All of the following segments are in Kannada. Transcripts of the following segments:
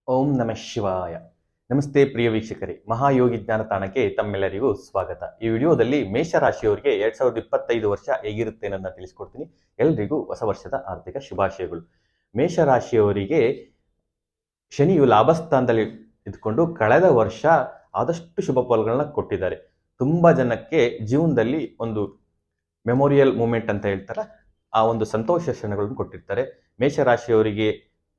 ಓಂ ನಮಃ ಶಿವಾಯ. ನಮಸ್ತೆ ಪ್ರಿಯ ವೀಕ್ಷಕರೇ, ಮಹಾಯೋಗಿ ಜ್ಞಾನ ತಾಣಕ್ಕೆ ತಮ್ಮೆಲ್ಲರಿಗೂ ಸ್ವಾಗತ. ಈ ವಿಡಿಯೋದಲ್ಲಿ ಮೇಷರಾಶಿಯವರಿಗೆ 2025 ವರ್ಷ ಹೇಗಿರುತ್ತೆ ಅನ್ನೋದನ್ನ ತಿಳಿಸ್ಕೊಡ್ತೀನಿ. ಎಲ್ರಿಗೂ ಹೊಸ ವರ್ಷದ ಆರ್ಥಿಕ ಶುಭಾಶಯಗಳು. ಮೇಷರಾಶಿಯವರಿಗೆ ಶನಿಯು ಲಾಭಸ್ಥಾನದಲ್ಲಿ ಇದ್ಕೊಂಡು ಕಳೆದ ವರ್ಷ ಆದಷ್ಟು ಶುಭ ಫಲಗಳನ್ನ ಕೊಟ್ಟಿದ್ದಾರೆ. ತುಂಬಾ ಜನಕ್ಕೆ ಜೀವನದಲ್ಲಿ ಒಂದು ಮೆಮೊರಿಯಲ್ ಮೂಮೆಂಟ್ ಅಂತ ಹೇಳ್ತಾರ, ಆ ಒಂದು ಸಂತೋಷ ಕ್ಷಣಗಳನ್ನು ಕೊಟ್ಟಿರ್ತಾರೆ. ಮೇಷರಾಶಿಯವರಿಗೆ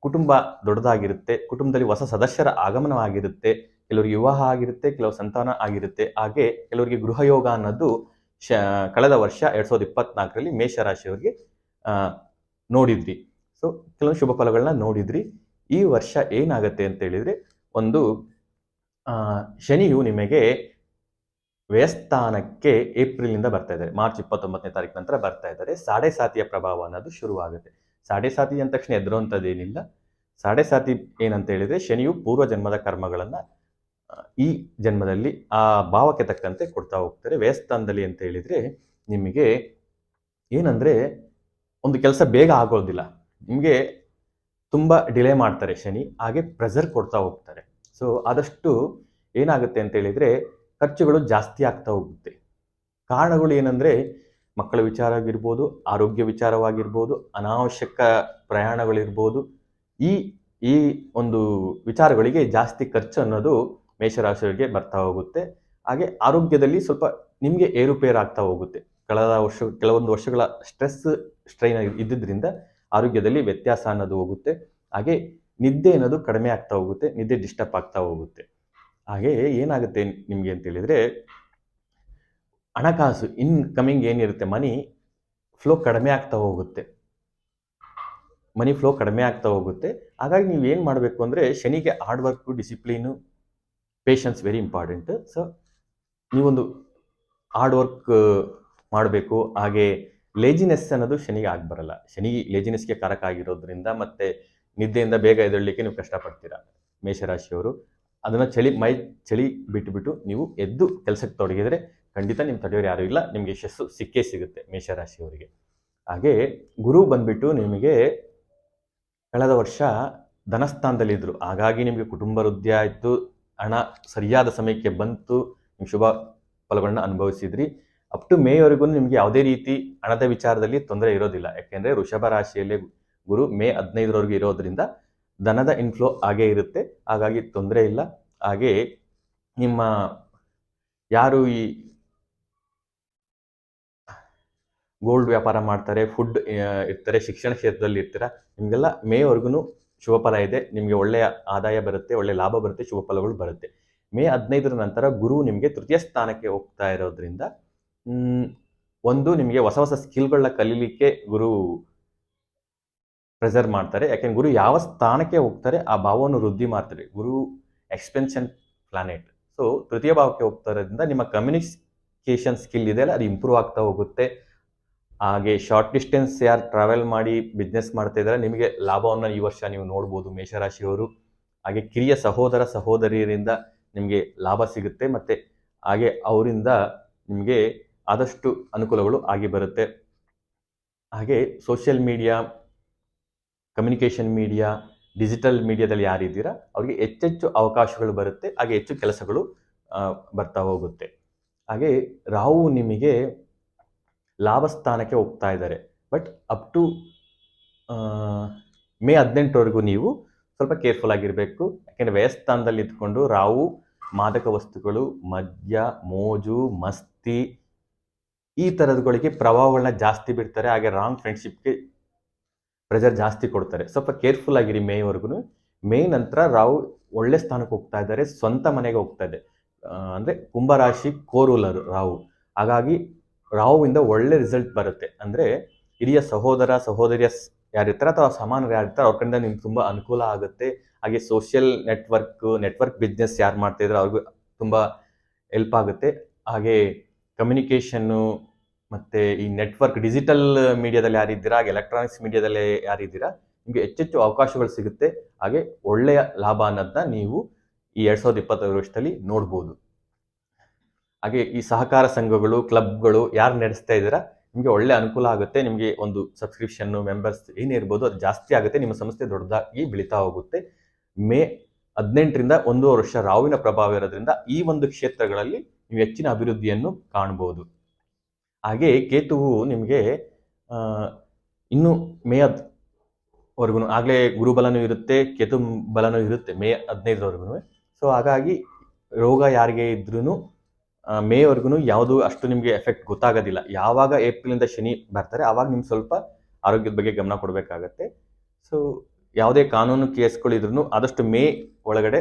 ಕುಟುಂಬ ದೊಡ್ಡದಾಗಿರುತ್ತೆ, ಕುಟುಂಬದಲ್ಲಿ ಹೊಸ ಸದಸ್ಯರ ಆಗಮನವಾಗಿರುತ್ತೆ, ಕೆಲವರಿಗೆ ವಿವಾಹ ಆಗಿರುತ್ತೆ, ಕೆಲವು ಸಂತಾನ ಆಗಿರುತ್ತೆ, ಹಾಗೆ ಕೆಲವರಿಗೆ ಗೃಹಯೋಗ ಅನ್ನೋದು ಕಳೆದ ವರ್ಷ 2024ರಲ್ಲಿ ಮೇಷರಾಶಿಯವರಿಗೆ ನೋಡಿದ್ರಿ. ಸೊ ಕೆಲವು ಶುಭ ಫಲಗಳನ್ನ ನೋಡಿದ್ರಿ. ಈ ವರ್ಷ ಏನಾಗುತ್ತೆ ಅಂತ ಹೇಳಿದ್ರೆ, ಒಂದು ಶನಿಯು ನಿಮಗೆ ವ್ಯಯಸ್ಥಾನಕ್ಕೆ ಏಪ್ರಿಲ್ನಿಂದ ಬರ್ತಾ ಇದ್ದಾರೆ, ಮಾರ್ಚ್ 29ನೇ ತಾರೀಕು ನಂತರ ಬರ್ತಾ ಇದ್ದಾರೆ. ಸಾಡೆ ಸಾತಿಯ ಪ್ರಭಾವ ಅನ್ನೋದು ಶುರುವಾಗುತ್ತೆ. ಸಾಡೆ ಸಾತಿ ಅಂದ ತಕ್ಷಣ ಎದುರುವಂಥದ್ದೇನಿಲ್ಲ. ಸಾಡೆ ಸಾತಿ ಏನಂತ ಹೇಳಿದ್ರೆ, ಶನಿಯು ಪೂರ್ವ ಜನ್ಮದ ಕರ್ಮಗಳನ್ನ ಈ ಜನ್ಮದಲ್ಲಿ ಆ ಭಾವಕ್ಕೆ ತಕ್ಕಂತೆ ಕೊಡ್ತಾ ಹೋಗ್ತಾರೆ. ವ್ಯಯಸ್ಥಾನದಲ್ಲಿ ಅಂತ ಹೇಳಿದ್ರೆ ನಿಮಗೆ ಏನಂದ್ರೆ, ಒಂದು ಕೆಲಸ ಬೇಗ ಆಗೋದಿಲ್ಲ, ನಿಮಗೆ ತುಂಬಾ ಡಿಲೇ ಮಾಡ್ತಾರೆ ಶನಿ, ಹಾಗೆ ಪ್ರೆಷರ್ ಕೊಡ್ತಾ ಹೋಗ್ತಾರೆ. ಸೊ ಆದಷ್ಟು ಏನಾಗುತ್ತೆ ಅಂತ ಹೇಳಿದ್ರೆ, ಖರ್ಚುಗಳು ಜಾಸ್ತಿ ಆಗ್ತಾ ಹೋಗುತ್ತೆ. ಕಾರಣಗಳು ಏನಂದ್ರೆ, ಮಕ್ಕಳ ವಿಚಾರ ಆಗಿರ್ಬೋದು, ಆರೋಗ್ಯ ವಿಚಾರವಾಗಿರ್ಬೋದು, ಅನಾವಶ್ಯಕ ಪ್ರಯಾಣಗಳಿರ್ಬೋದು, ಈ ಒಂದು ವಿಚಾರಗಳಿಗೆ ಜಾಸ್ತಿ ಖರ್ಚು ಅನ್ನೋದು ಮೇಷರಾಶಿಯವರಿಗೆ ಬರ್ತಾ ಹೋಗುತ್ತೆ. ಹಾಗೆ ಆರೋಗ್ಯದಲ್ಲಿ ಸ್ವಲ್ಪ ನಿಮಗೆ ಏರುಪೇರು ಆಗ್ತಾ ಹೋಗುತ್ತೆ. ಕೆಲವೊಂದು ವರ್ಷಗಳ ಸ್ಟ್ರೈನ್ ಇದ್ದಿದ್ರಿಂದ ಆರೋಗ್ಯದಲ್ಲಿ ವ್ಯತ್ಯಾಸ ಅನ್ನೋದು ಹೋಗುತ್ತೆ. ಹಾಗೆ ನಿದ್ದೆ ಅನ್ನೋದು ಕಡಿಮೆ ಆಗ್ತಾ ಹೋಗುತ್ತೆ, ನಿದ್ದೆ ಡಿಸ್ಟರ್ಬ್ ಆಗ್ತಾ ಹೋಗುತ್ತೆ. ಹಾಗೆ ಏನಾಗುತ್ತೆ ನಿಮಗೆ ಅಂತ ಹೇಳಿದ್ರೆ, ಹಣಕಾಸು ಇನ್ಕಮಿಂಗ್ ಏನಿರುತ್ತೆ, ಮನಿ ಫ್ಲೋ ಕಡಿಮೆ ಆಗ್ತಾ ಹೋಗುತ್ತೆ. ಹಾಗಾಗಿ ನೀವು ಏನು ಮಾಡಬೇಕು ಅಂದರೆ, ಶನಿಗೆ hard work, discipline, patience very important. So ನೀವೊಂದು ಹಾರ್ಡ್ ವರ್ಕ್ ಮಾಡಬೇಕು. ಹಾಗೆ ಲೇಜಿನೆಸ್ ಅನ್ನೋದು ಶನಿಗೆ ಬರಲ್ಲ. ಶನಿ ಲೇಜಿನೆಸ್ಗೆ ಕಾರಕ ಆಗಿರೋದ್ರಿಂದ ಮತ್ತೆ ನಿದ್ದೆಯಿಂದ ಬೇಗ ಎದ್ದೇಳಲಿಕ್ಕೆ ನೀವು ಕಷ್ಟಪಡ್ತೀರಾ ಮೇಷರಾಶಿಯವರು. ಅದನ್ನು ಚಳಿ ಬಿಟ್ಟುಬಿಟ್ಟು ನೀವು ಎದ್ದು ಕೆಲಸಕ್ಕೆ ತೊಡಗಿದರೆ ಖಂಡಿತ ನಿಮ್ಮ ತಡೆಯೋರು ಯಾರೂ ಇಲ್ಲ, ನಿಮಗೆ ಯಶಸ್ಸು ಸಿಕ್ಕೇ ಸಿಗುತ್ತೆ ಮೇಷರಾಶಿಯವರಿಗೆ. ಹಾಗೆ ಗುರು ಬಂದ್ಬಿಟ್ಟು ನಿಮಗೆ ಕಳೆದ ವರ್ಷ ಧನಸ್ಥಾನದಲ್ಲಿದ್ದರು, ಹಾಗಾಗಿ ನಿಮಗೆ ಕುಟುಂಬ ವೃದ್ಧಿ ಆಯಿತು, ಹಣ ಸರಿಯಾದ ಸಮಯಕ್ಕೆ ಬಂತು, ನೀವು ಶುಭ ಫಲಗಳನ್ನ ಅನುಭವಿಸಿದ್ರಿ. ಅಪ್ ಟು ಮೇವರೆಗೂ ನಿಮಗೆ ಯಾವುದೇ ರೀತಿ ಹಣದ ವಿಚಾರದಲ್ಲಿ ತೊಂದರೆ ಇರೋದಿಲ್ಲ. ಯಾಕೆಂದರೆ ವೃಷಭ ರಾಶಿಯಲ್ಲಿ ಗುರು ಮೇ 15ರವರೆಗೂ ಇರೋದ್ರಿಂದ ಧನದ ಇನ್ಫ್ಲೋ ಹಾಗೇ ಇರುತ್ತೆ, ಹಾಗಾಗಿ ತೊಂದರೆ ಇಲ್ಲ. ಹಾಗೆ ನಿಮ್ಮ ಯಾರು ಈ ಗೋಲ್ಡ್ ವ್ಯಾಪಾರ ಮಾಡ್ತಾರೆ, ಫುಡ್ ಇರ್ತಾರೆ, ಶಿಕ್ಷಣ ಕ್ಷೇತ್ರದಲ್ಲಿ ಇರ್ತೀರ, ನಿಮಗೆಲ್ಲ ಮೇವರೆಗೂ ಶುಭ ಫಲ ಇದೆ. ನಿಮಗೆ ಒಳ್ಳೆಯ ಆದಾಯ ಬರುತ್ತೆ, ಒಳ್ಳೆಯ ಲಾಭ ಬರುತ್ತೆ, ಶುಭ ಫಲಗಳು ಬರುತ್ತೆ. ಮೇ 15ರ ನಂತರ ಗುರು ನಿಮಗೆ ತೃತೀಯ ಸ್ಥಾನಕ್ಕೆ ಹೋಗ್ತಾ ಇರೋದ್ರಿಂದ ಒಂದು ನಿಮಗೆ ಹೊಸ ಹೊಸ ಸ್ಕಿಲ್ಗಳನ್ನ ಕಲೀಲಿಕ್ಕೆ ಗುರು ಪ್ರೆಸರ್ ಮಾಡ್ತಾರೆ. ಯಾಕೆಂದ್ರೆ ಗುರು ಯಾವ ಸ್ಥಾನಕ್ಕೆ ಹೋಗ್ತಾರೆ ಆ ಭಾವವನ್ನು ವೃದ್ಧಿ ಮಾಡ್ತಾರೆ. ಗುರು ಎಕ್ಸ್ಪೆನ್ಷನ್ ಪ್ಲಾನೆಟ್. ಸೊ ತೃತೀಯ ಭಾವಕ್ಕೆ ಹೋಗ್ತಾ ಇರೋದ್ರಿಂದ ನಿಮ್ಮ ಕಮ್ಯುನಿಕೇಷನ್ ಸ್ಕಿಲ್ ಇದೆಯಲ್ಲ, ಅದು ಇಂಪ್ರೂವ್ ಆಗ್ತಾ ಹೋಗುತ್ತೆ. ಹಾಗೆ ಶಾರ್ಟ್ ಡಿಸ್ಟೆನ್ಸ್ ಯಾರು ಟ್ರಾವೆಲ್ ಮಾಡಿ ಬಿಸ್ನೆಸ್ ಮಾಡ್ತಾ ಇದ್ದಾರೆ, ನಿಮಗೆ ಲಾಭವನ್ನು ಈ ವರ್ಷ ನೀವು ನೋಡ್ಬೋದು ಮೇಷರಾಶಿಯವರು. ಹಾಗೆ ಕಿರಿಯ ಸಹೋದರ ಸಹೋದರಿಯರಿಂದ ನಿಮಗೆ ಲಾಭ ಸಿಗುತ್ತೆ, ಮತ್ತು ಹಾಗೆ ಅವರಿಂದ ನಿಮಗೆ ಆದಷ್ಟು ಅನುಕೂಲಗಳು ಆಗಿ ಬರುತ್ತೆ. ಹಾಗೆ social media, communication media, digital ಮೀಡಿಯಾದಲ್ಲಿ ಯಾರಿದ್ದೀರಾ ಅವರಿಗೆ ಹೆಚ್ಚೆಚ್ಚು ಅವಕಾಶಗಳು ಬರುತ್ತೆ, ಹಾಗೆ ಹೆಚ್ಚು ಕೆಲಸಗಳು ಬರ್ತಾ ಹೋಗುತ್ತೆ. ಹಾಗೆ ರಾಹು ನಿಮಗೆ ಲಾಭ ಸ್ಥಾನಕ್ಕೆ ಹೋಗ್ತಾ ಇದ್ದಾರೆ, ಬಟ್ ಅಪ್ ಟು ಮೇ 18ರವರೆಗೂ ನೀವು ಸ್ವಲ್ಪ ಕೇರ್ಫುಲ್ ಆಗಿರಬೇಕು. ಯಾಕೆಂದರೆ ವ್ಯಯಸ್ಥಾನದಲ್ಲಿ ಇದ್ಕೊಂಡು ರಾಹು ಮಾದಕ ವಸ್ತುಗಳು, ಮದ್ಯ, ಮೋಜು, ಮಸ್ತಿ ಈ ಥರದ್ಗಳಿಗೆ ಪ್ರಭಾವಗಳನ್ನ ಜಾಸ್ತಿ ಬಿಡ್ತಾರೆ. ಹಾಗೆ ರಾಂಗ್ ಫ್ರೆಂಡ್ಶಿಪ್ಗೆ ಪ್ರೆಷರ್ ಜಾಸ್ತಿ ಕೊಡ್ತಾರೆ. ಸ್ವಲ್ಪ ಕೇರ್ಫುಲ್ ಆಗಿರಿ ಮೇವರೆಗೂ. ಮೇ ನಂತರ ರಾಹು ಒಳ್ಳೆ ಸ್ಥಾನಕ್ಕೆ ಹೋಗ್ತಾ ಇದ್ದಾರೆ, ಸ್ವಂತ ಮನೆಗೆ ಹೋಗ್ತಾ ಇದೆ. ಅಂದರೆ ಕುಂಭರಾಶಿ ಕೋರೂಲರು ರಾಹು, ಹಾಗಾಗಿ ರಾಹುವಿಂದ ಒಳ್ಳೆ ರಿಸಲ್ಟ್ ಬರುತ್ತೆ. ಅಂದರೆ ಹಿರಿಯ ಸಹೋದರ ಸಹೋದರಿಯ ಯಾರಿರ್ತಾರೆ ಅಥವಾ ಸಮಾನರು ಯಾರಿರ್ತಾರೆ ಅವ್ರ ಕಡೆಯಿಂದ ನಿಮ್ಗೆ ತುಂಬ ಅನುಕೂಲ ಆಗುತ್ತೆ. ಹಾಗೆ ಸೋಷಿಯಲ್ ನೆಟ್ವರ್ಕ್ ಬಿಸ್ನೆಸ್ ಯಾರು ಮಾಡ್ತಾಯಿದ್ರೆ ಅವ್ರಿಗೂ ತುಂಬ ಹೆಲ್ಪ್ ಆಗುತ್ತೆ. ಹಾಗೆ ಕಮ್ಯುನಿಕೇಷನ್ನು ಮತ್ತು ಈ ನೆಟ್ವರ್ಕ್ ಡಿಜಿಟಲ್ ಮೀಡಿಯಾದಲ್ಲಿ ಯಾರಿದ್ದೀರಾ, ಹಾಗೆ ಎಲೆಕ್ಟ್ರಾನಿಕ್ಸ್ ಮೀಡಿಯಾದಲ್ಲಿ ಯಾರಿದ್ದೀರಾ, ನಿಮಗೆ ಹೆಚ್ಚೆಚ್ಚು ಅವಕಾಶಗಳು ಸಿಗುತ್ತೆ. ಹಾಗೆ ಒಳ್ಳೆಯ ಲಾಭ ಅನ್ನೋದನ್ನ ನೀವು ಈ 2025 ವರ್ಷದಲ್ಲಿ ನೋಡ್ಬೋದು. ಹಾಗೆ ಈ ಸಹಕಾರ ಸಂಘಗಳು, ಕ್ಲಬ್ಗಳು ಯಾರು ನಡೆಸ್ತಾ ಇದ್ದೀರಾ, ನಿಮಗೆ ಒಳ್ಳೆ ಅನುಕೂಲ ಆಗುತ್ತೆ. ನಿಮಗೆ ಒಂದು ಸಬ್ಸ್ಕ್ರಿಪ್ಷನ್ನು, ಮೆಂಬರ್ಸ್ ಏನೇ ಇರ್ಬೋದು ಅದು ಜಾಸ್ತಿ ಆಗುತ್ತೆ, ನಿಮ್ಮ ಸಂಸ್ಥೆ ದೊಡ್ಡದಾಗಿ ಬೆಳೀತಾ ಹೋಗುತ್ತೆ. ಮೇ 18ರಿಂದ 1 ವರ್ಷ ರಾಹುವಿನ ಪ್ರಭಾವ ಇರೋದ್ರಿಂದ ಈ ಒಂದು ಕ್ಷೇತ್ರಗಳಲ್ಲಿ ನೀವು ಹೆಚ್ಚಿನ ಅಭಿವೃದ್ಧಿಯನ್ನು ಕಾಣಬಹುದು. ಹಾಗೆ ಕೇತುವು ನಿಮಗೆ ಇನ್ನು ಮೇ 10ವರೆಗೂ ಆಗಲೇ ಗುರುಬಲನೂ ಇರುತ್ತೆ, ಕೇತು ಬಲನೂ ಇರುತ್ತೆ ಮೇ 15ರವರೆಗೂ. ಸೊ ಹಾಗಾಗಿ ರೋಗ ಯಾರಿಗೆ ಇದ್ರೂ ಮೇವರೆಗೂ ಯಾವುದು ಅಷ್ಟು ನಿಮಗೆ ಎಫೆಕ್ಟ್ ಗೊತ್ತಾಗೋದಿಲ್ಲ. ಯಾವಾಗ ಏಪ್ರಿಲಿಂದ ಶನಿ ಬರ್ತಾರೆ ಆವಾಗ ನಿಮ್ಗೆ ಸ್ವಲ್ಪ ಆರೋಗ್ಯದ ಬಗ್ಗೆ ಗಮನ ಕೊಡಬೇಕಾಗತ್ತೆ. ಸೊ ಯಾವುದೇ ಕಾನೂನು ಕೇಸ್ಗಳಿದ್ರೂ ಆದಷ್ಟು ಮೇ ಒಳಗಡೆ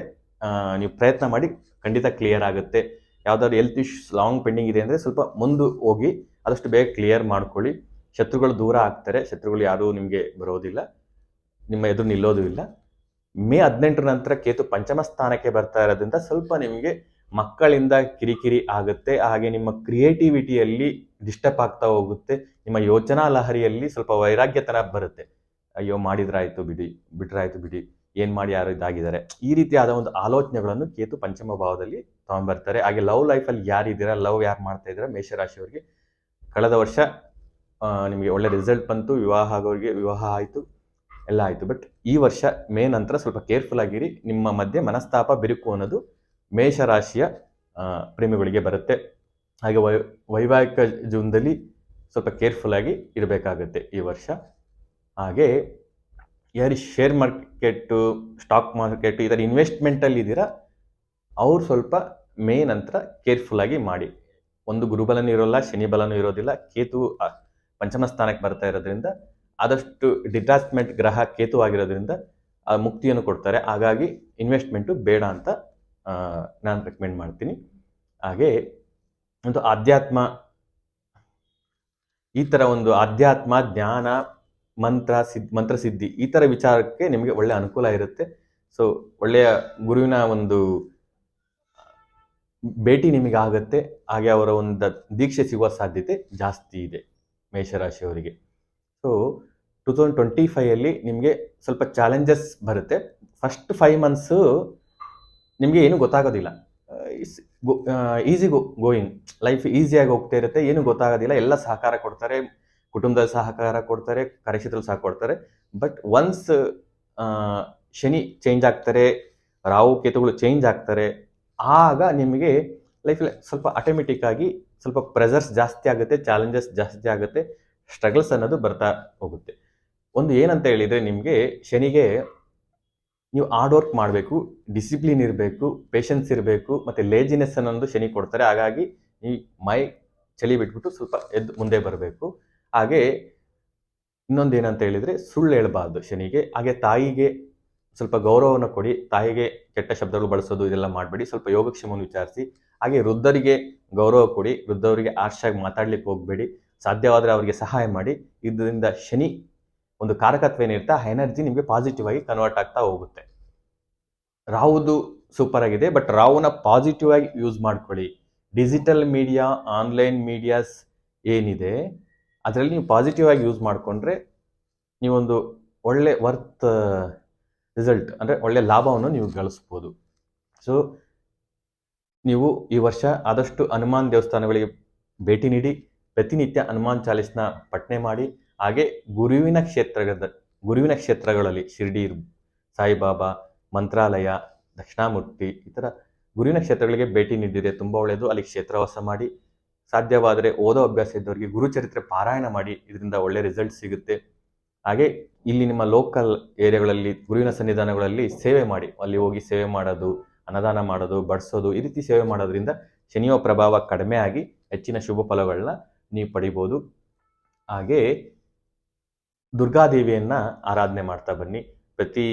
ನೀವು ಪ್ರಯತ್ನ ಮಾಡಿ, ಖಂಡಿತ ಕ್ಲಿಯರ್ ಆಗುತ್ತೆ. ಯಾವುದಾದ್ರು ಹೆಲ್ತ್ ಇಶ್ಯೂಸ್ ಲಾಂಗ್ ಪೆಂಡಿಂಗ್ ಇದೆ ಅಂದರೆ ಸ್ವಲ್ಪ ಮುಂದೆ ಹೋಗಿ ಆದಷ್ಟು ಬೇಗ ಕ್ಲಿಯರ್ ಮಾಡ್ಕೊಳ್ಳಿ. ಶತ್ರುಗಳು ದೂರ ಆಗ್ತಾರೆ, ಶತ್ರುಗಳು ಯಾರೂ ನಿಮಗೆ ಬರೋದಿಲ್ಲ, ನಿಮ್ಮ ಎದುರು ನಿಲ್ಲೋದು ಇಲ್ಲ. ಮೇ 18ರ ನಂತರ ಕೇತು ಪಂಚಮ ಸ್ಥಾನಕ್ಕೆ ಬರ್ತಾ ಇರೋದ್ರಿಂದ ಸ್ವಲ್ಪ ನಿಮಗೆ ಮಕ್ಕಳಿಂದ ಕಿರಿಕಿರಿ ಆಗುತ್ತೆ. ಹಾಗೆ ನಿಮ್ಮ ಕ್ರಿಯೇಟಿವಿಟಿಯಲ್ಲಿ ಡಿಸ್ಟರ್ಬ್ ಆಗ್ತಾ ಹೋಗುತ್ತೆ. ನಿಮ್ಮ ಯೋಚನಾ ಲಹರಿಯಲ್ಲಿ ಸ್ವಲ್ಪ ವೈರಾಗ್ಯತನ ಬರುತ್ತೆ. ಅಯ್ಯೋ ಮಾಡಿದ್ರಾಯ್ತು ಬಿಡಿ, ಬಿಟ್ರಾಯ್ತು ಬಿಡಿ, ಏನು ಮಾಡಿ ಯಾರು ಇದಾಗಿದ್ದಾರೆ, ಈ ರೀತಿಯಾದ ಒಂದು ಆಲೋಚನೆಗಳನ್ನು ಕೇತು ಪಂಚಮ ಭಾವದಲ್ಲಿ ತಗೊಂಡ್ಬರ್ತಾರೆ. ಹಾಗೆ ಲವ್ ಲೈಫಲ್ಲಿ ಯಾರಿದ್ದೀರಾ, ಲವ್ ಯಾರು ಮಾಡ್ತಾ ಇದ್ದೀರಾ ಮೇಷರಾಶಿಯವರಿಗೆ, ಕಳೆದ ವರ್ಷ ನಿಮಗೆ ಒಳ್ಳೆ ರಿಸಲ್ಟ್ ಬಂತು, ವಿವಾಹ ಆಗೋರಿಗೆ ವಿವಾಹ ಆಯಿತು, ಎಲ್ಲ ಆಯಿತು. ಬಟ್ ಈ ವರ್ಷ ಮೇ ನಂತರ ಸ್ವಲ್ಪ ಕೇರ್ಫುಲ್ ಆಗಿರಿ. ನಿಮ್ಮ ಮಧ್ಯೆ ಮನಸ್ತಾಪ, ಬಿರುಕು ಅನ್ನೋದು ಮೇಷರಾಶಿಯ ಪ್ರೇಮಿಗಳಿಗೆ ಬರುತ್ತೆ. ಹಾಗೆ ವೈವಾಹಿಕ ಜೀವನದಲ್ಲಿ ಸ್ವಲ್ಪ ಕೇರ್ಫುಲ್ ಆಗಿ ಇರಬೇಕಾಗುತ್ತೆ ಈ ವರ್ಷ. ಹಾಗೆ ಯಾರು ಶೇರ್ ಮಾರ್ಕೆಟು, ಸ್ಟಾಕ್ ಮಾರ್ಕೆಟು ಈ ಥರ ಇನ್ವೆಸ್ಟ್ಮೆಂಟಲ್ಲಿ ಇದ್ದೀರಾ ಅವ್ರು ಸ್ವಲ್ಪ ಮೇ ನಂತರ ಕೇರ್ಫುಲ್ಲಾಗಿ ಮಾಡಿ. ಒಂದು ಗುರುಬಲನೂ ಇರೋಲ್ಲ, ಶನಿ ಬಲನೂ ಇರೋದಿಲ್ಲ, ಕೇತು ಪಂಚಮ ಸ್ಥಾನಕ್ಕೆ ಬರ್ತಾ ಇರೋದ್ರಿಂದ ಆದಷ್ಟು ಡಿಟ್ಯಾಚ್ಮೆಂಟ್ ಗ್ರಹ ಕೇತು ಆಗಿರೋದ್ರಿಂದ ಮುಕ್ತಿಯನ್ನು ಕೊಡ್ತಾರೆ. ಹಾಗಾಗಿ ಇನ್ವೆಸ್ಟ್ಮೆಂಟು ಬೇಡ ಅಂತ ನಾನು ರೆಕಮೆಂಡ್ ಮಾಡ್ತೀನಿ. ಹಾಗೆ ಒಂದು ಈ ಥರ ಒಂದು ಅಧ್ಯಾತ್ಮ, ಜ್ಞಾನ, ಮಂತ್ರಸಿದ್ಧಿ ಈ ಥರ ವಿಚಾರಕ್ಕೆ ನಿಮಗೆ ಒಳ್ಳೆ ಅನುಕೂಲ ಇರುತ್ತೆ. ಸೊ ಒಳ್ಳೆಯ ಗುರುವಿನ ಒಂದು ಭೇಟಿ ನಿಮಗೆ ಆಗುತ್ತೆ. ಹಾಗೆ ಅವರ ಒಂದು ದೀಕ್ಷೆ ಸಿಗುವ ಸಾಧ್ಯತೆ ಜಾಸ್ತಿ ಇದೆ ಮೇಷರಾಶಿಯವರಿಗೆ. ಸೊ 2025 ನಿಮಗೆ ಸ್ವಲ್ಪ ಚಾಲೆಂಜಸ್ ಬರುತ್ತೆ. ಫಸ್ಟ್ 5 ಮಂತ್ಸು ನಿಮಗೆ ಏನೂ ಗೊತ್ತಾಗೋದಿಲ್ಲ, ಈಸಿ ಗೋಯಿಂಗ್, ಲೈಫ್ ಈಸಿಯಾಗಿ ಹೋಗ್ತಾ ಇರುತ್ತೆ, ಏನೂ ಗೊತ್ತಾಗೋದಿಲ್ಲ. ಎಲ್ಲ ಸಹಕಾರ ಕೊಡ್ತಾರೆ, ಕುಟುಂಬದಲ್ಲಿ ಸಹಕಾರ ಕೊಡ್ತಾರೆ, ಕಾರ್ಯಕ್ಷೇತ್ರದಲ್ಲಿ ಸಹ ಕೊಡ್ತಾರೆ. ಬಟ್ ಒನ್ಸ್ ಶನಿ ಚೇಂಜ್ ಆಗ್ತಾರೆ, ರಾಹು ಕೇತುಗಳು ಚೇಂಜ್ ಆಗ್ತಾರೆ, ಆಗ ನಿಮಗೆ ಲೈಫಲ್ಲಿ ಸ್ವಲ್ಪ ಆಟೋಮೆಟಿಕ್ ಆಗಿ ಸ್ವಲ್ಪ ಪ್ರೆಷರ್ಸ್ ಜಾಸ್ತಿ ಆಗುತ್ತೆ, ಚಾಲೆಂಜಸ್ ಜಾಸ್ತಿ ಆಗುತ್ತೆ, ಸ್ಟ್ರಗಲ್ಸ್ ಅನ್ನೋದು ಬರ್ತಾ ಹೋಗುತ್ತೆ. ಒಂದು ಏನಂತ ಹೇಳಿದರೆ, ನಿಮಗೆ ಶನಿಗೆ ನೀವು ಹಾರ್ಡ್ ವರ್ಕ್ ಮಾಡಬೇಕು, ಡಿಸಿಪ್ಲಿನ್ ಇರಬೇಕು, ಪೇಷನ್ಸ್ ಇರಬೇಕು, ಮತ್ತು ಲೇಜಿನೆಸ್ ಅನ್ನೋದು ಶನಿ ಕೊಡ್ತಾರೆ. ಹಾಗಾಗಿ ಈ ಚಳಿ ಬಿಟ್ಬಿಟ್ಟು ಸ್ವಲ್ಪ ಎದ್ದು ಮುಂದೆ ಬರಬೇಕು. ಹಾಗೆ ಇನ್ನೊಂದು ಏನಂತ ಹೇಳಿದರೆ, ಸುಳ್ಳು ಹೇಳಬಾರ್ದು ಶನಿಗೆ. ಹಾಗೆ ತಾಯಿಗೆ ಸ್ವಲ್ಪ ಗೌರವವನ್ನು ಕೊಡಿ, ತಾಯಿಗೆ ಕೆಟ್ಟ ಶಬ್ದಗಳು ಬಳಸೋದು ಇದೆಲ್ಲ ಮಾಡಬೇಡಿ, ಸ್ವಲ್ಪ ಯೋಗಕ್ಷೇಮವನ್ನು ವಿಚಾರಿಸಿ. ಹಾಗೆ ವೃದ್ಧರಿಗೆ ಗೌರವ ಕೊಡಿ, ವೃದ್ಧರಿಗೆ ಆರ್ಷಾಗಿ ಮಾತಾಡ್ಲಿಕ್ಕೆ ಹೋಗಬೇಡಿ, ಸಾಧ್ಯವಾದರೆ ಅವರಿಗೆ ಸಹಾಯ ಮಾಡಿ. ಇದರಿಂದ ಶನಿ ಒಂದು ಕಾರಕತ್ವ ಏನಿರುತ್ತೆ, ಆ ಎನರ್ಜಿ ನಿಮಗೆ ಪಾಸಿಟಿವ್ ಆಗಿ ಕನ್ವರ್ಟ್ ಆಗ್ತಾ ಹೋಗುತ್ತೆ. ರಾಹುದು ಸೂಪರ್ ಆಗಿದೆ, ಬಟ್ ರಾಹುನ ಪಾಸಿಟಿವ್ ಆಗಿ ಯೂಸ್ ಮಾಡ್ಕೊಳ್ಳಿ. ಡಿಜಿಟಲ್ ಮೀಡಿಯಾ, ಆನ್ಲೈನ್ ಮೀಡಿಯಾಸ್ ಏನಿದೆ ಅದರಲ್ಲಿ ನೀವು ಪಾಸಿಟಿವ್ ಆಗಿ ಯೂಸ್ ಮಾಡಿಕೊಂಡ್ರೆ ನೀವೊಂದು ಒಳ್ಳೆ ರಿಸಲ್ಟ್ ಅಂದರೆ ಒಳ್ಳೆ ಲಾಭವನ್ನು ನೀವು ಗಳಿಸ್ಬೋದು. ಸೊ ನೀವು ಈ ವರ್ಷ ಆದಷ್ಟು ಹನುಮಾನ್ ದೇವಸ್ಥಾನಗಳಿಗೆ ಭೇಟಿ ನೀಡಿ, ಪ್ರತಿನಿತ್ಯ ಹನುಮಾನ್ ಚಾಲೀಸ್ನ ಪಠನೆ ಮಾಡಿ. ಹಾಗೆ ಗುರುವಿನ ಕ್ಷೇತ್ರಗಳಲ್ಲಿ ಶಿರ್ಡಿ, ಸಾಯಿಬಾಬಾ, ಮಂತ್ರಾಲಯ, ದಕ್ಷಿಣಾಮೂರ್ತಿ ಈ ಥರ ಗುರುವಿನ ಕ್ಷೇತ್ರಗಳಿಗೆ ಭೇಟಿ ನೀಡಿದರೆ ತುಂಬ ಒಳ್ಳೆಯದು. ಅಲ್ಲಿ ಕ್ಷೇತ್ರವಾಸ ಮಾಡಿ, ಸಾಧ್ಯವಾದರೆ ಓದೋ ಅಭ್ಯಾಸ ಇದ್ದವರಿಗೆ ಗುರುಚರಿತ್ರೆ ಪಾರಾಯಣ ಮಾಡಿ, ಇದರಿಂದ ಒಳ್ಳೆ ರಿಸಲ್ಟ್ ಸಿಗುತ್ತೆ. ಹಾಗೆ ಇಲ್ಲಿ ನಿಮ್ಮ ಲೋಕಲ್ ಏರಿಯಾಗಳಲ್ಲಿ ಗುರುವಿನ ಸನ್ನಿಧಾನಗಳಲ್ಲಿ ಸೇವೆ ಮಾಡಿ, ಅಲ್ಲಿ ಹೋಗಿ ಸೇವೆ ಮಾಡೋದು, ಅನ್ನದಾನ ಮಾಡೋದು, ಬಡಿಸೋದು, ಈ ರೀತಿ ಸೇವೆ ಮಾಡೋದ್ರಿಂದ ಶನಿಯ ಪ್ರಭಾವ ಕಡಿಮೆ ಆಗಿ ಹೆಚ್ಚಿನ ಶುಭ ಫಲಗಳನ್ನ ನೀವು ಪಡಿಬೋದು. ಹಾಗೆ ದುರ್ಗಾದೇವಿಯನ್ನು ಆರಾಧನೆ ಮಾಡ್ತಾ ಬನ್ನಿ. ಪ್ರತಿ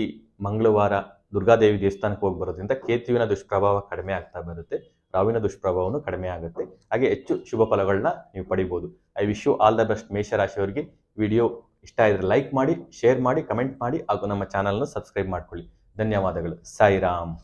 ಮಂಗಳವಾರ ದುರ್ಗಾದೇವಿ ದೇವಸ್ಥಾನಕ್ಕೆ ಹೋಗಿ ಬರೋದ್ರಿಂದ ಕೇತುವಿನ ದುಷ್ಪ್ರಭಾವ ಕಡಿಮೆ ಆಗ್ತಾ ಬರುತ್ತೆ, ರಾಹುವಿನ ದುಷ್ಪ್ರಭಾವನೂ ಕಡಿಮೆ ಆಗುತ್ತೆ. ಹಾಗೆ ಹೆಚ್ಚು ಶುಭ ಫಲಗಳನ್ನ ನೀವು ಪಡಿಬೋದು. I wish you all the best ಮೇಷರಾಶಿಯವರಿಗೆ. ವಿಡಿಯೋ ಇಷ್ಟ ಆಗಿದ್ರೆ ಲೈಕ್ ಮಾಡಿ, ಶೇರ್ ಮಾಡಿ, ಕಮೆಂಟ್ ಮಾಡಿ, ಹಾಗೂ ನಮ್ಮ ಚಾನಲ್ನ ಸಬ್ಸ್ಕ್ರೈಬ್ ಮಾಡ್ಕೊಳ್ಳಿ. ಧನ್ಯವಾದಗಳು. ಸಾಯಿರಾಮ್.